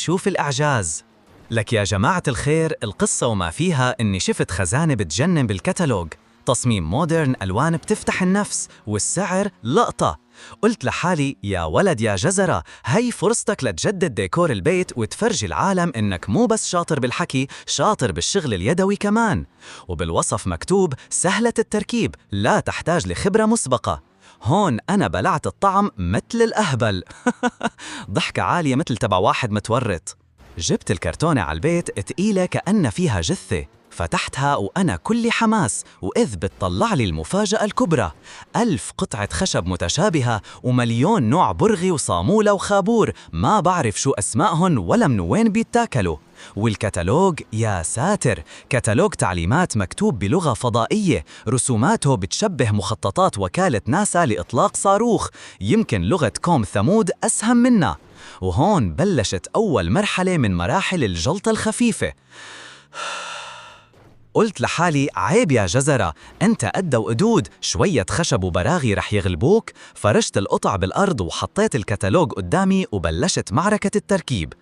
تشوف الإعجاز. لك يا جماعة الخير، القصة وما فيها إني شفت خزانة بتجنن بالكتالوج، تصميم مودرن، ألوان بتفتح النفس، والسعر لقطة. قلت لحالي يا ولد يا جزرة، هاي فرصتك لتجدد ديكور البيت وتفرجي العالم إنك مو بس شاطر بالحكي، شاطر بالشغل اليدوي كمان. وبالوصف مكتوب سهلة التركيب، لا تحتاج لخبرة مسبقة. هون أنا بلعت الطعم مثل الأهبل. ضحكة عالية مثل تبع واحد متورط. جبت الكرتونة على البيت تقيلة كأن فيها جثة، فتحتها وأنا كل حماس، وإذ بتطلع لي المفاجأة الكبرى: 1000 قطعة خشب متشابهة ومليون نوع برغي وصامولة وخابور، ما بعرف شو أسمائهن ولا من وين بيتاكلوا. والكتالوج يا ساتر، كتالوج تعليمات مكتوب بلغة فضائية، رسوماته بتشبه مخططات وكالة ناسا لإطلاق صاروخ، يمكن لغة كوم ثمود أسهم منا. وهون بلشت أول مرحلة من مراحل الجلطة الخفيفة. قلت لحالي عيب يا جزرة، أنت قد وقدود، شوية خشب وبراغي رح يغلبوك. فرشت القطع بالأرض وحطيت الكتالوج قدامي وبلشت معركة التركيب.